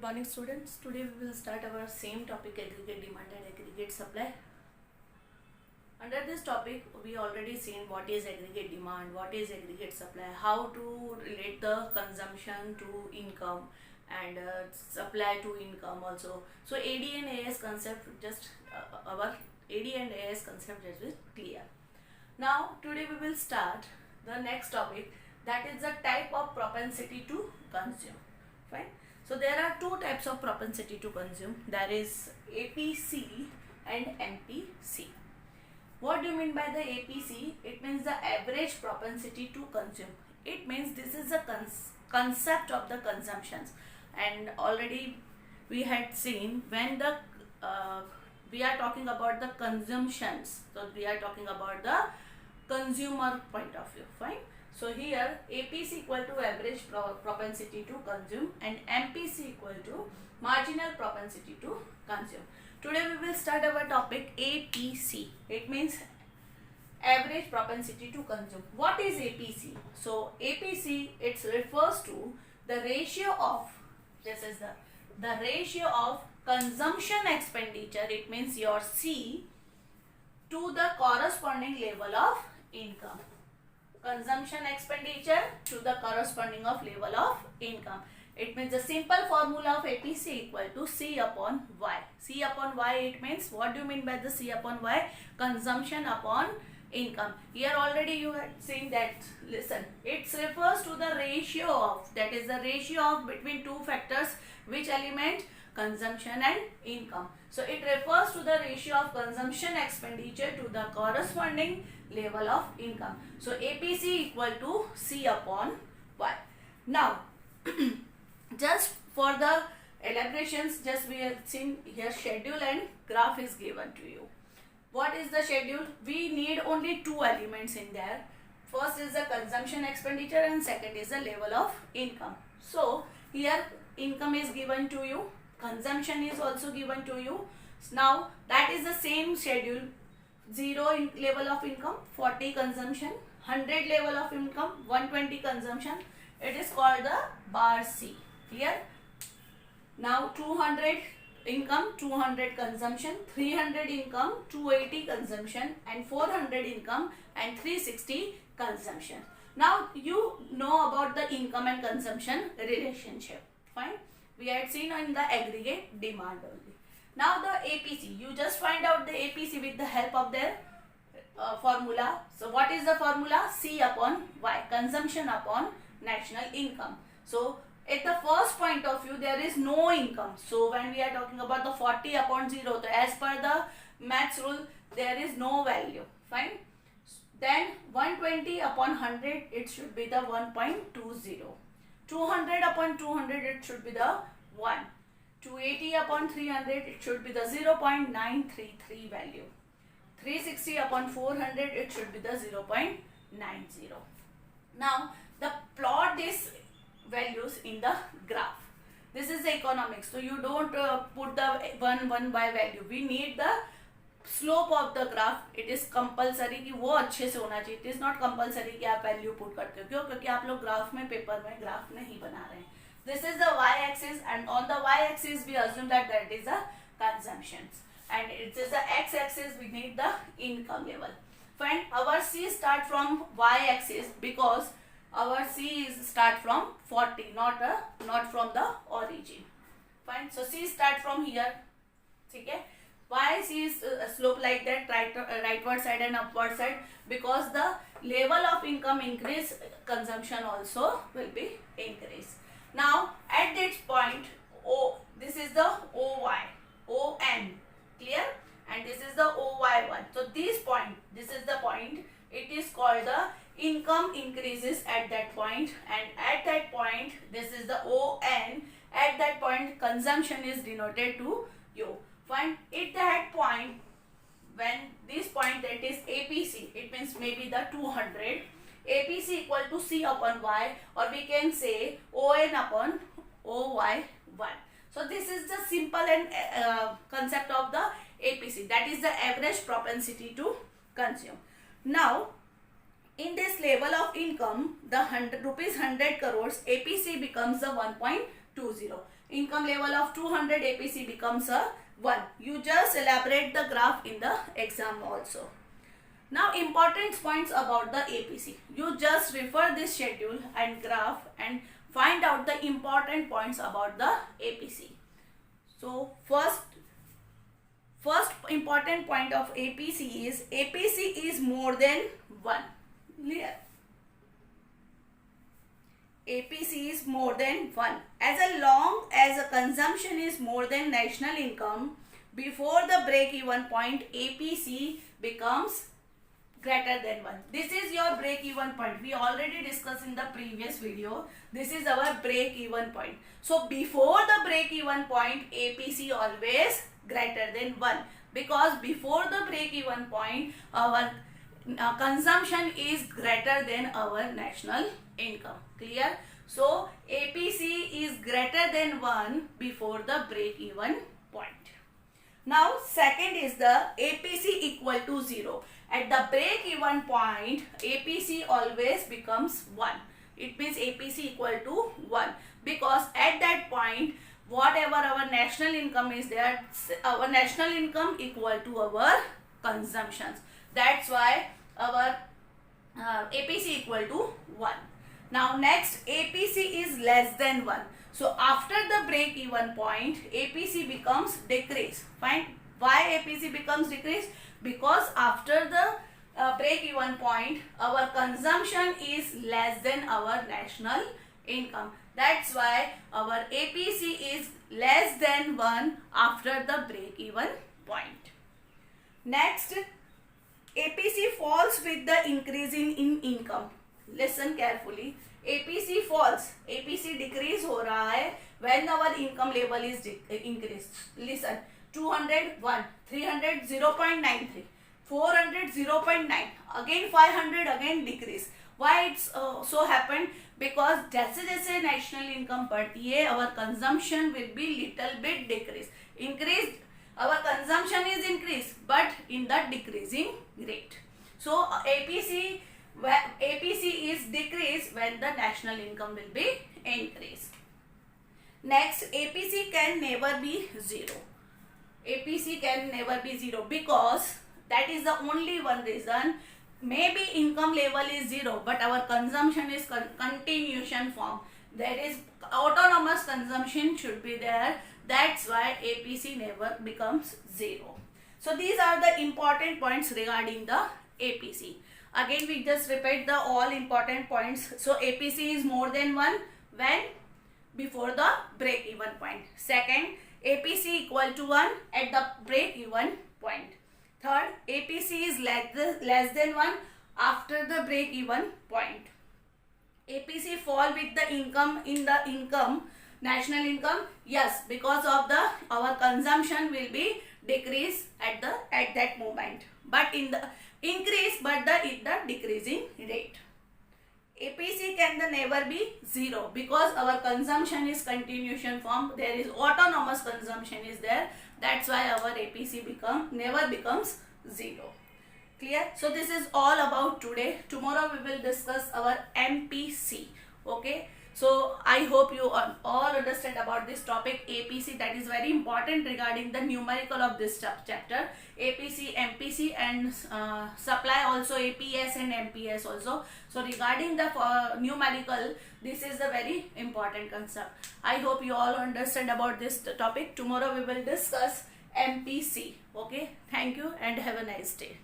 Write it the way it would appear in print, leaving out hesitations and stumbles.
Good morning students. Today we will start our same topic, aggregate demand and aggregate supply. Under this topic we already seen what is aggregate demand, what is aggregate supply, how to relate the consumption to income and supply to income also. So AD and AS concept our AD and AS concept is clear. Now today we will start the next topic, that is the type of propensity to consume. Fine. So there are two types of propensity to consume. There is APC and MPC. What do you mean by the APC? It means the average propensity to consume. It means this is the concept of the consumptions, and already we had seen when the we are talking about the consumptions. So we are talking about the consumer point of view. Fine. So here APC equal to average propensity to consume and MPC equal to marginal propensity to consume. Today we will start our topic APC. It means average propensity to consume. What is APC? So APC, it refers to the ratio of, this is the ratio of consumption expenditure, it means your C, to the corresponding level of income. Consumption expenditure to the corresponding of level of income. It means the simple formula of APC equal to C upon Y. C upon Y, it means, what do you mean by the C upon Y? Consumption upon income. Here already you had seen that, listen, it refers to the ratio of, that is the ratio of between two factors, which element? Consumption and income. So it refers to the ratio of consumption expenditure to the corresponding level of income. So APC equal to C upon Y. Now just for the elaborations, just we have seen here schedule and graph is given to you. What is the schedule? We need only two elements in there. First is the consumption expenditure and second is the level of income. So here income is given to you, consumption is also given to you. Now that is the same schedule. 0 in level of income, 40 consumption, 100 level of income, 120 consumption. It is called the bar C. Clear? Now 200 income, 200 consumption, 300 income, 280 consumption, and 400 income and 360 consumption. Now you know about the income and consumption relationship. Fine. We had seen in the aggregate demand only. Now the APC, you just find out the APC with the help of their formula. So what is the formula? C upon Y, consumption upon national income. So at the first point of view there is no income. So when we are talking about the 40 upon 0, so as per the maths rule there is no value. Fine. Then 120 upon 100, it should be the 1.20. 200 upon 200, it should be the 1. 280 upon 300, it should be the 0.933 value. 360 upon 400, it should be the 0.90. Now the plot these values in the graph. This is the economics, so you don't put the one by value. We need the slope of the graph. It is compulsory कि वो अच्छे से होना चाहिए. It is not compulsory कि आप value put करते हो. क्यों? क्योंकि आप लोग ग्राफ में, पेपर में ग्राफ नहीं बना रहे हैं. This is the y-axis, and on the y-axis we assume that is the consumptions, and it is the x-axis, we need the income level. Fine. Our C start from y-axis because our C is start from 40, not from the origin. Fine. So C start from here. Okay. Why C is slope like that, rightward side and upward side? Because the level of income increase, consumption also will be increased. Now at this point O, this is the OY, ON, clear? And this is the OY1. So this point, this is the point, it is called the income increases at that point, and at that point this is the ON. At that point consumption is denoted to U. Fine. At that point, when this point, that is APC, it means maybe the 200, APC equal to C upon Y, or we can say ON upon OY1. So this is the simple and concept of the APC, that is the average propensity to consume. Now in this level of income, the 100 crores APC becomes the 1.20. 20. Income level of 200 APC becomes a 1. You just elaborate the graph in the exam also. Now important points about the APC. You just refer this schedule and graph and find out the important points about the APC. So first important point of APC is more than 1. Clear? APC is more than 1. As long as a consumption is more than national income, before the break-even point, APC becomes greater than 1. This is your break-even point. We already discussed in the previous video. This is our break-even point. So before the break-even point, APC always greater than 1. Because before the break-even point, our consumption is greater than our national income. Clear? So APC is greater than 1 before the break-even point. Now second is the APC equal to 0. At the break-even point, APC always becomes 1. It means APC equal to 1. Because at that point, whatever our national income is there, our national income equal to our consumptions. That's why our APC equal to 1. Now next, APC is less than 1. So after the break-even point, APC becomes decrease. Fine. Why APC becomes decrease? Because after the break-even point, our consumption is less than our national income. That's why our APC is less than 1 after the break-even point. Next, APC falls with the increase in income. Listen carefully. APC falls. APC decrease हो रहा है when our income level is increased. Listen. 200 1, 300 0.93, 400 0.9, again 500 again decrease. Why it's so happened? Because जैसे जैसे national income बढ़ती है, our consumption will be little bit decrease. Increased, our consumption is increased, but in the decreasing rate. So APC is decreased when the national income will be increased. Next, APC can never be 0. APC can never be 0 because that is the only one reason. Maybe income level is 0 but our consumption is continuation form. There is autonomous consumption should be there. That's why APC never becomes 0. So these are the important points regarding the APC. Again we just repeat the all important points. So APC is more than 1 when before the break even point. Second, APC equal to 1 at the break-even point. Third, APC is less than 1 after the break-even point. APC fall with the income in the income, national income. Yes, because of our consumption will be decrease at that moment. But in the increase, but in the decreasing rate. APC can never be 0 because our consumption is continuation form. There is autonomous consumption is there. That's why our APC never becomes 0. Clear? So this is all about today. Tomorrow we will discuss our MPC. Okay. So I hope you all understand about this topic APC. That is very important regarding the numerical of this chapter. APC, MPC and supply also APS and MPS also. So regarding the numerical, this is a very important concept. I hope you all understand about this topic. Tomorrow we will discuss MPC. Okay. Thank you and have a nice day.